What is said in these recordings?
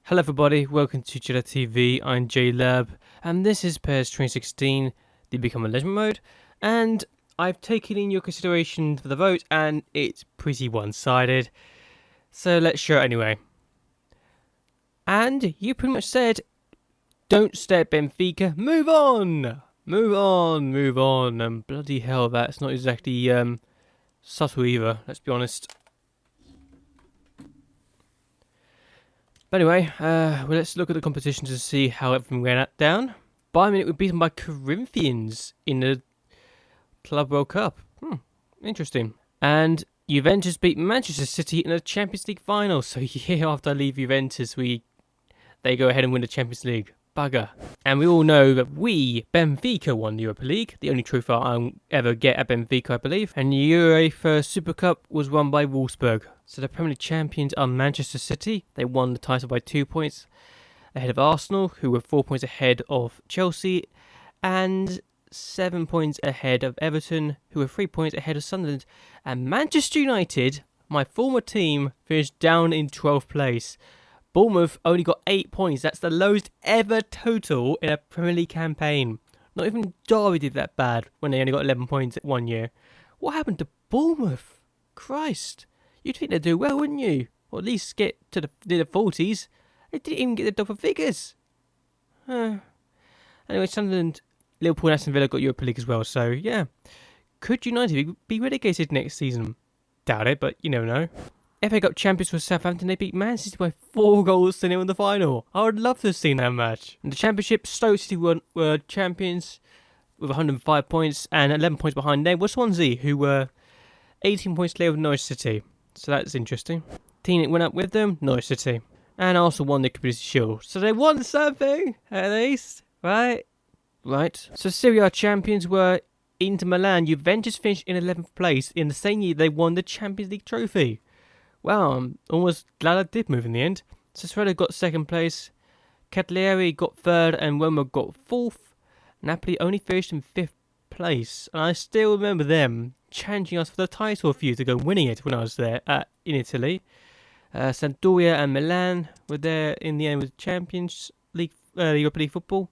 Hello everybody, welcome to JLABTV. I'm JLAB, and this is PES 2016, the Become a Legend mode, and I've taken in your consideration for the vote, and it's pretty one-sided, so let's show it anyway. And you pretty much said, don't stay at Benfica, move on! Move on, move on, and bloody hell, that's not exactly subtle either, let's be honest. But anyway, well, let's look at the competition to see how everything went down. Bayern Munich were beaten by Corinthians in the Club World Cup. Interesting. And Juventus beat Manchester City in the Champions League final. So yeah, after I leave Juventus, they go ahead and win the Champions League. Bugger. And we all know that Benfica, won the Europa League. The only trophy I'll ever get at Benfica, I believe. And the UEFA Super Cup was won by Wolfsburg. So the Premier League champions are Manchester City. They won the title by 2 points ahead of Arsenal, who were 4 points ahead of Chelsea, and 7 points ahead of Everton, who were 3 points ahead of Sunderland. And Manchester United, my former team, finished down in 12th place. Bournemouth only got 8 points. That's the lowest ever total in a Premier League campaign. Not even Derby did that bad when they only got 11 points at 1 year. What happened to Bournemouth? Christ. You'd think they'd do well, wouldn't you? Or at least get to the 40s. They didn't even get the double figures. Anyway, Sunderland, Liverpool and Aston Villa got Europa League as well. So, yeah. Could United be relegated next season? Doubt it, but you never know. FA Cup champions for Southampton, they beat Man City by 4 goals to 0 in the final. I would love to have seen that match. In the Championship, Stoke City were champions with 105 points, and 11 points behind them was Swansea, who were 18 points clear of Norwich City. So that's interesting. Team that went up with them, Norwich City. And also won the Community Shield. So they won something, at least, right? Right. So Serie A champions were Inter Milan. Juventus finished in 11th place in the same year they won the Champions League trophy. Wow, I'm almost glad I did move in the end. Sassuolo got 2nd place, Cagliari got 3rd, and Roma got 4th. Napoli only finished in 5th place, and I still remember them challenging us for the title a few years ago, winning it when I was there in Italy. Sampdoria and Milan were there in the end with Champions League, Europa League football.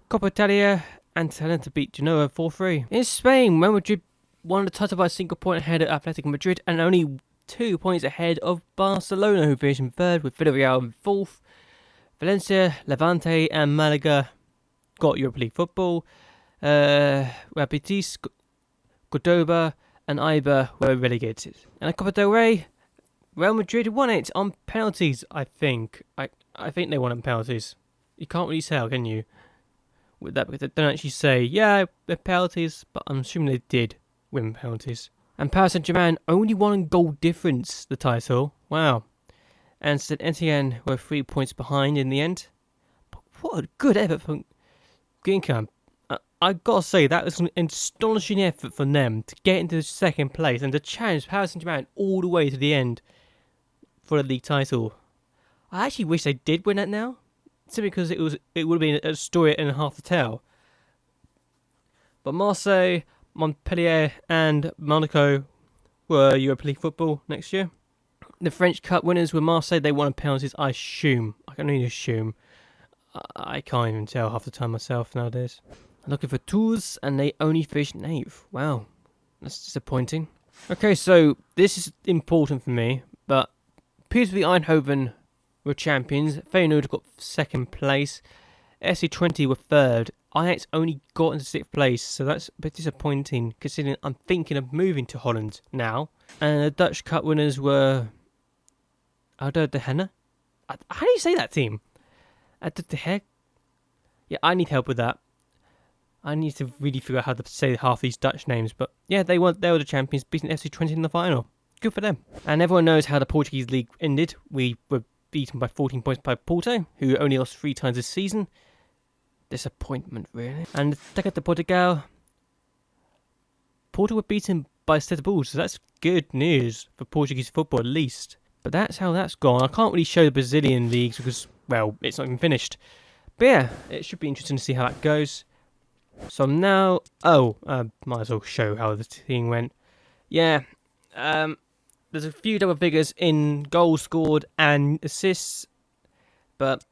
Coppa Italia and Atalanta beat Genoa 4-3. In Spain, Real Madrid won the title by a single point ahead of Atletico Madrid and only 2 points ahead of Barcelona, who finished in 3rd, with Villarreal in 4th. Valencia, Levante and Malaga got Europa League football. Real Betis, Cordoba and Eibar were relegated. And at Copa del Rey, Real Madrid won it on penalties, I think. I think they won on penalties. You can't really tell, can you? With that, because they don't actually say, yeah, they're penalties, but I'm assuming they did win penalties. And Paris Saint-Germain only won on goal difference the title. Wow. And Saint Etienne were 3 points behind in the end. But what a good effort from Greencamp. I gotta say, that was an astonishing effort from them to get into 2nd place and to challenge Paris Saint-Germain all the way to the end for the league title. I actually wish they did win that now, simply because it would have been a story and a half to tell. But Marseille, Montpellier and Monaco were Europa League football next year. The French Cup winners were Marseille. They won on penalties, I assume. I can only assume. I can't even tell half the time myself nowadays. I'm looking for Tours, and they only finished in 8th. Wow, that's disappointing. Okay, so this is important for me, but PSV Eindhoven were champions. Feyenoord got 2nd place. SC20 were 3rd. Ajax only got into 6th place, so that's a bit disappointing considering I'm thinking of moving to Holland now. And the Dutch Cup winners were Aldo de Henne. How do you say that team? De Heg? Yeah, I need help with that. I need to really figure out how to say half these Dutch names, but yeah, they were the champions, beating FC20 in the final. Good for them. And everyone knows how the Portuguese league ended. We were beaten by 14 points by Porto, who only lost 3 times this season. Disappointment, really. And Taca de Portugal, Porto were beaten by Setúbal, so that's good news for Portuguese football at least. But that's how that's gone. I can't really show the Brazilian leagues because, well, it's not even finished. But yeah, it should be interesting to see how that goes. So now, might as well show how the thing went. Yeah, there's a few double figures in goals scored and assists. but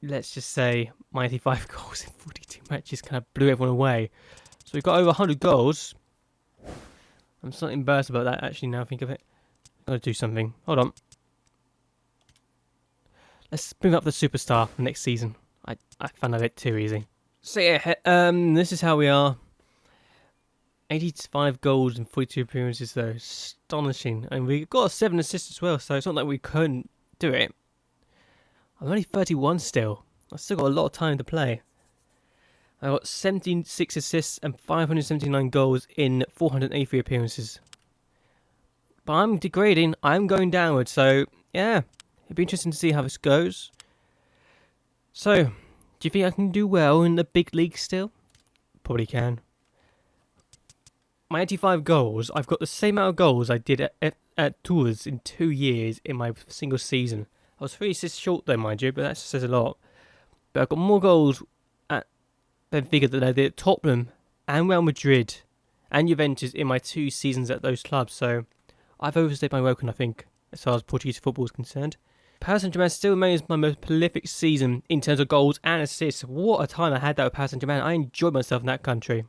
let's just say my 85 goals in 42 matches kind of blew everyone away. So we've got over 100 goals. I'm slightly embarrassed about that, actually, now I think of it. I've got to do something. Hold on. Let's bring up the superstar for next season. I found that a bit too easy. So yeah, this is how we are. 85 goals in 42 appearances though. Astonishing. And we got 7 assists as well, so it's not like we couldn't do it. I'm only 31 still. I've still got a lot of time to play. I got 76 assists and 579 goals in 483 appearances. But I'm degrading. I'm going downwards. So, yeah. It'd be interesting to see how this goes. So, do you think I can do well in the big league still? Probably can. My 85 goals, I've got the same amount of goals I did at Tours in 2 years in my single season. I was 3 assists short though, mind you, but that says a lot. But I've got more goals at Benfica than I did at Tottenham and Real Madrid and Juventus in my 2 seasons at those clubs. So I've overstayed my welcome, I think, as far as Portuguese football is concerned. Paris Saint-Germain still remains my most prolific season in terms of goals and assists. What a time I had that with Paris Saint-Germain. I enjoyed myself in that country.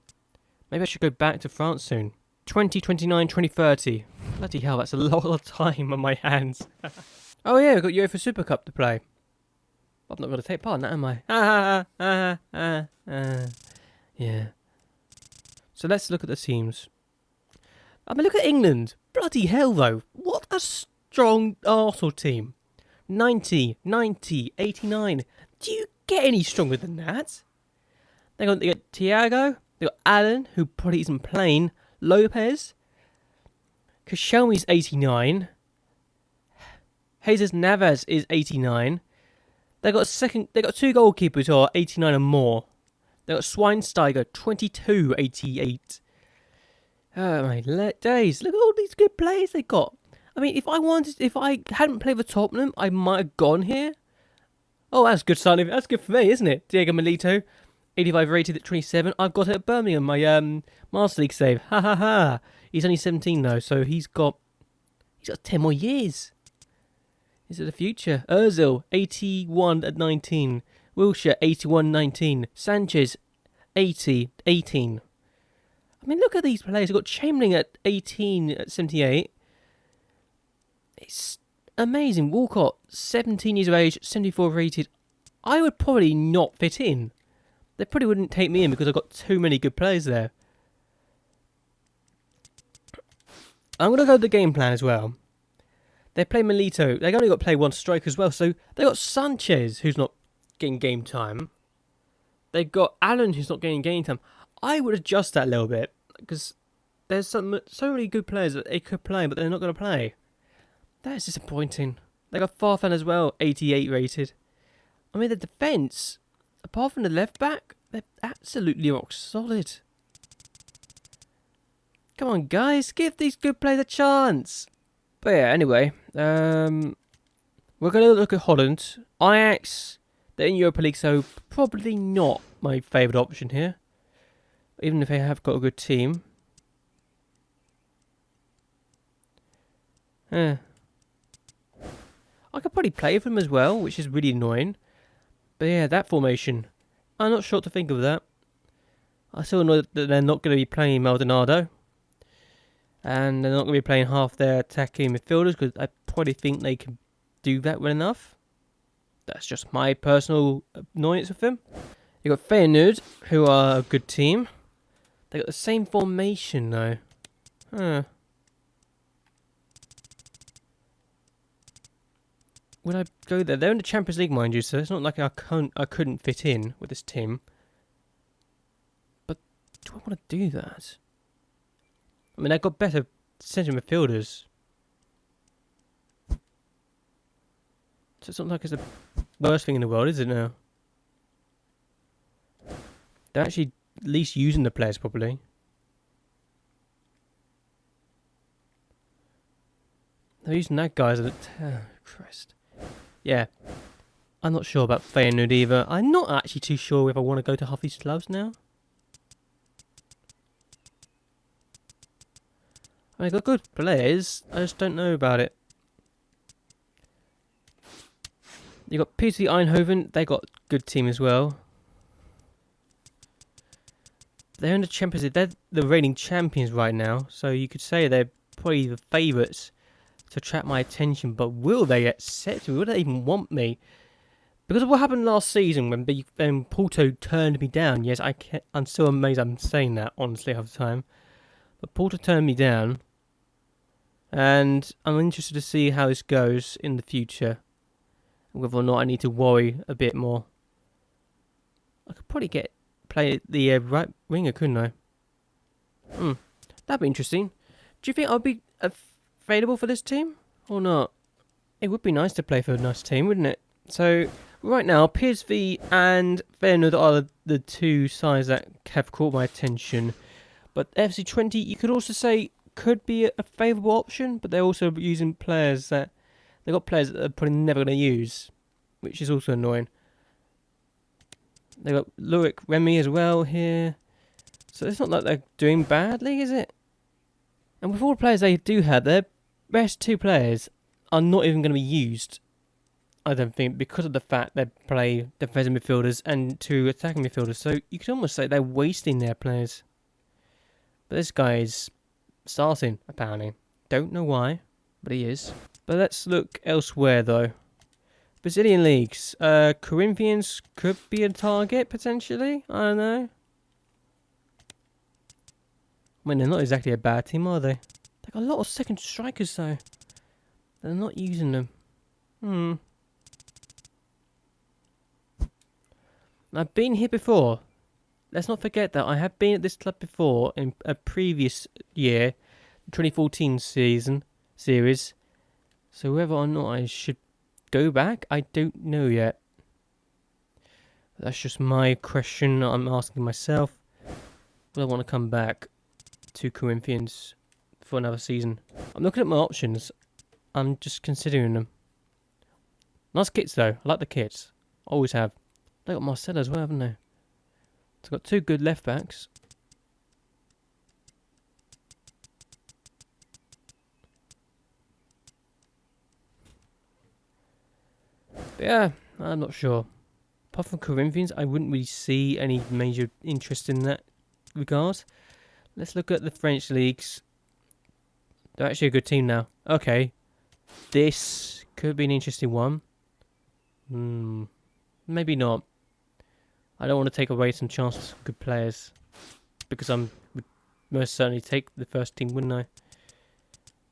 Maybe I should go back to France soon. 2029, 2030. Bloody hell, that's a lot of time on my hands. Oh yeah, we've got UEFA Super Cup to play. I'm not going to take part in that, am I? Yeah. So let's look at the teams. I mean, look at England. Bloody hell, though. What a strong Arsenal team. 90, 90, 89. Do you get any stronger than that? They got Thiago. They got Allen, who probably isn't playing. Lopez. Koscielny's 89. Jesus Navas is 89. They got 2 goalkeepers who are 89 and more. They got Schweinsteiger 22, 88. Oh my days! Look at all these good players they got. I mean, if I hadn't played for Tottenham, I might have gone here. Oh, that's good sign. That's good for me, isn't it? Diego Milito, 85 rated at 27. I've got it at Birmingham, my Master League save. Ha ha ha. He's only 17 though, so he's got 10 more years. Is it the future? Ozil, 81 at 19. Wilshere, 81, 19. Sanchez, 80, 18. I mean, look at these players. We've got Chamberlain at 18 at 78. It's amazing. Walcott, 17 years of age, 74 rated. I would probably not fit in. They probably wouldn't take me in because I've got too many good players there. I'm going to go with the game plan as well. They play Milito. They only got to play 1 striker as well. So they got Sanchez, who's not getting game time. They got Allen, who's not getting game time. I would adjust that a little bit because there's so many good players that they could play, but they're not going to play. That is disappointing. They got Farfan as well, 88 rated. I mean, the defence, apart from the left back, they're absolutely rock solid. Come on, guys, give these good players a chance. But yeah, anyway, we're going to look at Holland. Ajax, they're in Europa League, so probably not my favourite option here. Even if they have got a good team. I could probably play for them as well, which is really annoying. But yeah, that formation. I'm not sure what to think of that. I still know that they're not going to be playing Maldonado. And they're not going to be playing half their attacking midfielders because I probably think they can do that well enough. That's just my personal annoyance with them. You've got Feyenoord, who are a good team. They got the same formation though. Would I go there? They're in the Champions League, mind you, so it's not like I couldn't fit in with this team. But do I want to do that? I mean, they've got better centre midfielders. So it's not like it's the worst thing in the world, is it now? They're actually at least using the players properly. They're using that guy as a... Oh, Christ. Yeah. I'm not sure about Feyenoord either. I'm not actually too sure if I want to go to half these clubs now. I mean, they've got good players. I just don't know about it. You got PSV Eindhoven. They got good team as well. They're in the Champions League. They're the reigning champions right now, so you could say they're probably the favourites to attract my attention. But will they accept me? Will they even want me? Because of what happened last season when Porto turned me down. Yes, I'm still amazed I'm saying that, honestly, half the time. But Porto turned me down. And I'm interested to see how this goes in the future. Whether or not I need to worry a bit more. I could probably play the right winger, couldn't I? That'd be interesting. Do you think I'll be available for this team? Or not? It would be nice to play for a nice team, wouldn't it? So, right now, PSV and Feyenoord are the two sides that have caught my attention. But FC20, you could also say, could be a favourable option, but they're also using players that... They've got players that they're probably never going to use, which is also annoying. They've got Loic Remy as well here. So it's not like they're doing badly, is it? And with all the players they do have, their best two players are not even going to be used, I don't think, because of the fact they play defensive midfielders and two attacking midfielders. So you could almost say they're wasting their players. But this guy is starting, apparently. Don't know why, but he is. But let's look elsewhere, though. Brazilian leagues. Corinthians could be a target, potentially. I don't know. I mean, they're not exactly a bad team, are they? They've got a lot of second strikers, though. They're not using them. I've been here before. Let's not forget that I have been at this club before in a previous year, 2014 series. So whether or not I should go back, I don't know yet. That's just my question I'm asking myself. Will I want to come back to Corinthians for another season? I'm looking at my options. I'm just considering them. Nice kits though. I like the kits. Always have. They got Marcelo as well, haven't they? So got two good left backs. But yeah, I'm not sure. Apart from Corinthians, I wouldn't really see any major interest in that regard. Let's look at the French leagues. They're actually a good team now. Okay. This could be an interesting one. Maybe not. I don't want to take away some chances from good players. Because I would most certainly take the first team, wouldn't I?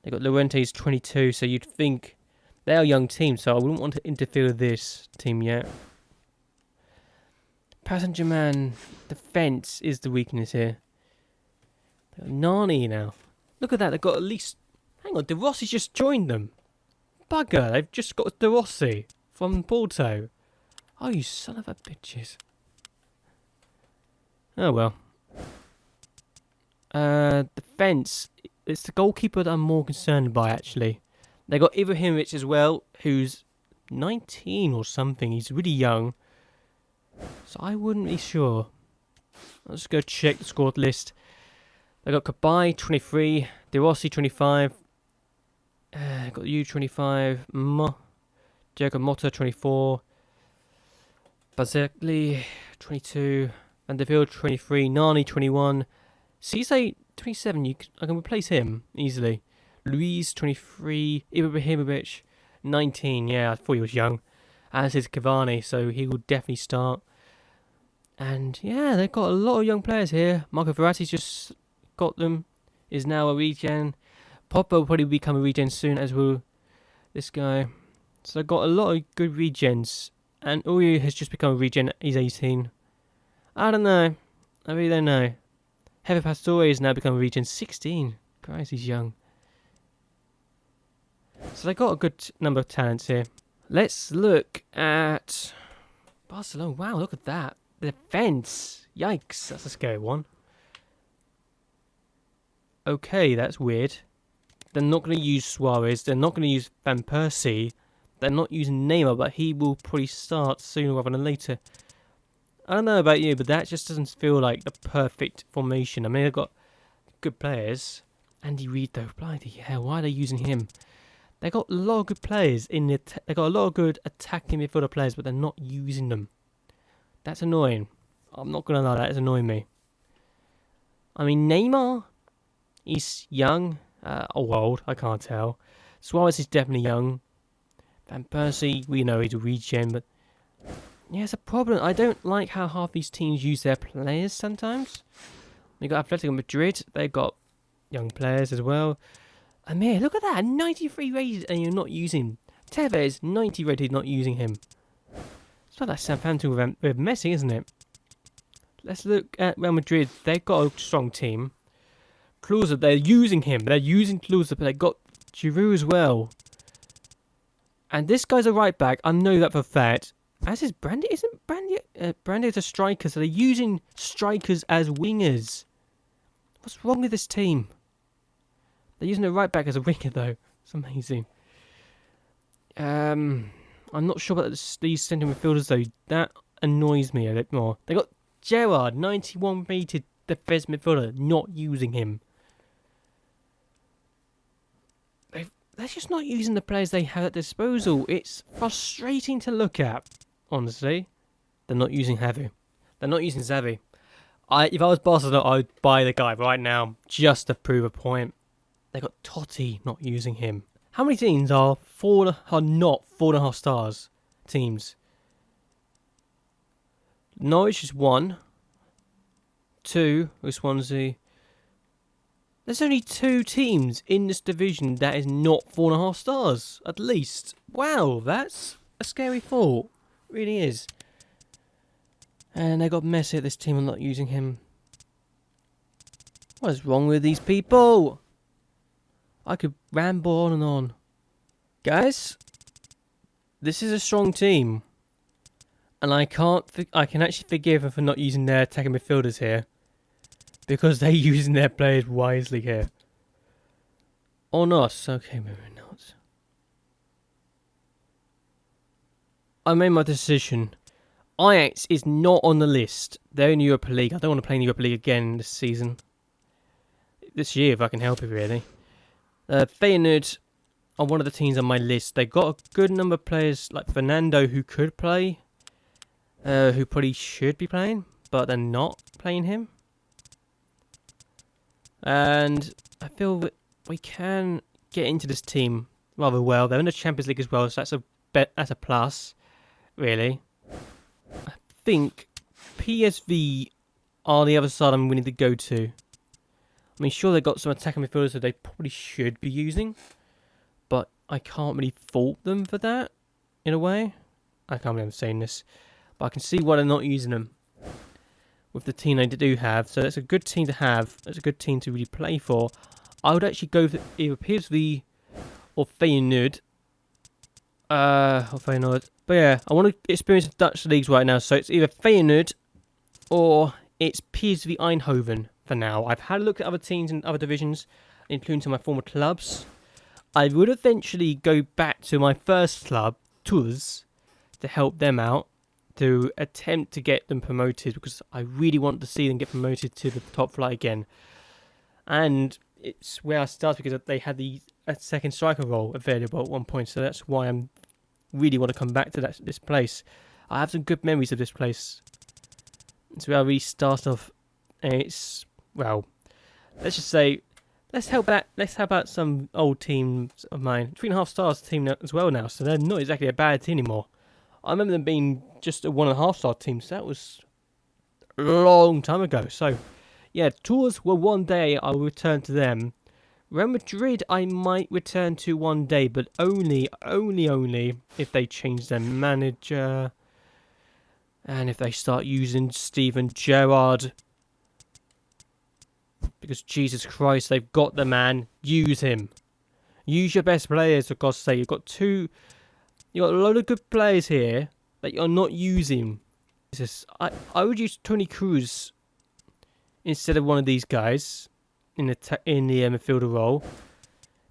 They got Llorente's 22, so you'd think they're a young team, so I wouldn't want to interfere with this team yet. Paris Saint-Germain defence is the weakness here. They've got Nani now. Look at that, they've got at least... Hang on, De Rossi's just joined them. Bugger, they've just got De Rossi from Porto. Oh, you son of a bitches. Oh well. Defence. It's the goalkeeper that I'm more concerned by, actually. They got Ibrahimovic as well, who's 19 or something. He's really young. So I wouldn't be sure. Let's go check the squad list. They got Kabay 23, De Rossi 25. Got you 25. Diego Motta 24. Bazekli 22. Van der Veel 23. Nani 21. Cisse 27. I can replace him easily. Luis 23. Ibrahimovic 19. Yeah, I thought he was young. As is Cavani, so he will definitely start. And yeah, they've got a lot of young players here. Marco Verratti's just got them. Is now a regen. Pogba will probably become a regen soon, as will this guy. So they've got a lot of good regens. And Uri has just become a regen. He's 18. I don't know. I really don't know. Heather Pastore has now become a regen 16. Christ, he's young. So they got a good number of talents here. Let's look at Barcelona. Wow, look at that. The defense. Yikes, that's a scary one. Okay, that's weird. They're not going to use Suarez. They're not going to use Van Persie. They're not using Neymar, but he will probably start sooner rather than later. I don't know about you, but that just doesn't feel like the perfect formation. I mean, they've got good players. Andy Reid, though. Bloody hell, why are they using him? They got a lot of good players in the. They got a lot of good attacking midfielder players, but they're not using them. That's annoying. I'm not gonna lie, that is annoying me. I mean, Neymar, he's young, or old, I can't tell. Suarez is definitely young. Van Persie, we know he's a regen, but yeah, it's a problem. I don't like how half these teams use their players sometimes. You got Atletico Madrid, they've got young players as well. Amir, look at that, 93 rated and you're not using. Tevez, 90 rated, not using him. It's like that Southampton with Messi, isn't it? Let's look at Real Madrid. They've got a strong team. Klose, they're using him. They're using Klose, but they've got Giroud as well. And this guy's a right back. I know that for a fact. As is Brandy. Isn't Brandy? Brandy is a striker, so they're using strikers as wingers. What's wrong with this team? They're using a right back as a winger, though. It's amazing. I'm not sure about these centre midfielders, though. That annoys me a bit more. They got Gerrard, 91 rated defensive midfielder, not using him. They're just not using the players they have at disposal. It's frustrating to look at, honestly. They're not using Xavi. They're not using Xavi. If I was Barcelona, I would buy the guy right now just to prove a point. They got Totti, not using him. How many teams are not 4.5 stars teams? Norwich is 1. 2 with Swansea. There's only 2 teams in this division that is not 4.5 stars, at least. Wow, that's a scary thought. It really is. And they got Messi at this team and not using him. What is wrong with these people? I could ramble on and on. Guys, this is a strong team. And I can actually forgive them for not using their attacking midfielders here. Because they're using their players wisely here. Or not. Okay, maybe not. I made my decision. Ajax is not on the list. They're in Europa League. I don't want to play in Europa League again this season. This year, if I can help it, really. Feyenoord are one of the teams on my list. They've got a good number of players like Fernando who could play. Who probably should be playing. But they're not playing him. And I feel that we can get into this team rather well. They're in the Champions League as well, so that's a plus, really. I think PSV are the other side I'm willing to go to. I mean, sure, they've got some attacking midfielders that they probably should be using, but I can't really fault them for that, in a way. I can't believe I'm saying this, but I can see why they're not using them with the team they do have. So that's a good team to have. That's a good team to really play for. I would actually go for either PSV or Feyenoord. But yeah, I want to experience the Dutch leagues right now. So it's either Feyenoord or it's PSV Eindhoven for now. I've had a look at other teams in other divisions, including to my former clubs. I would eventually go back to my first club, Tours, to help them out, to attempt to get them promoted, because I really want to see them get promoted to the top flight again. And it's where I started because they had a second striker role available at one point, so that's why I really want to come back to this place. I have some good memories of this place. It's where I really started off, and it's, well, let's just say, let's help out some old teams of mine. 3.5 stars team as well now, so they're not exactly a bad team anymore. I remember them being just a 1.5 star team, so that was a long time ago. So, yeah, Tours will one day I will return to them. Real Madrid I might return to one day, but only if they change their manager and if they start using Steven Gerrard. Because Jesus Christ, they've got the man. Use him. Use your best players, for God's sake. You've got a lot of good players here that you're not using. I would use Toni Kroos instead of one of these guys in the midfielder role,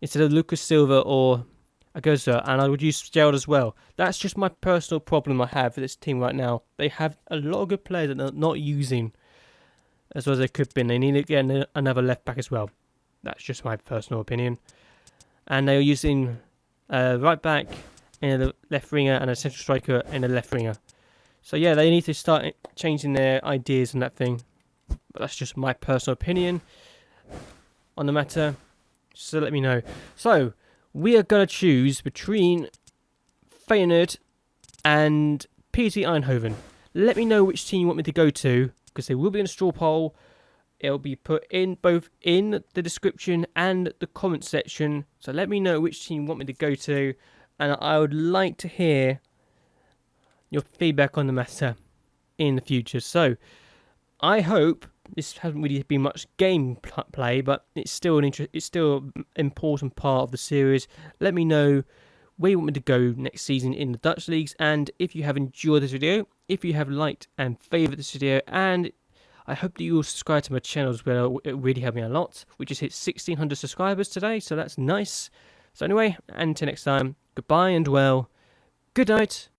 instead of Lucas Silva or Agusa, and I would use Gerrard as well. That's just my personal problem I have with this team right now. They have a lot of good players that they're not using as well as they could be. They need to get another left back as well. That's just my personal opinion. And they're using right back in the left winger, and a central striker in the left winger. So yeah, they need to start changing their ideas on that thing. But that's just my personal opinion on the matter. So let me know. So we are going to choose between Feyenoord and PSV Eindhoven. Let me know which team you want me to go to, because they will be in a straw poll. It'll be put in both in the description and the comment section. So let me know which team you want me to go to, and I would like to hear your feedback on the matter in the future. So I hope this hasn't really been much game play, but it's still an important part of the series. Let me know where you want me to go next season in the Dutch leagues, and if you have enjoyed this video, if you have liked and favoured this video, and I hope that you will subscribe to my channel as well. It really helped me a lot. We just hit 1,600 subscribers today, so that's nice. So anyway, until next time, goodbye and well, good night.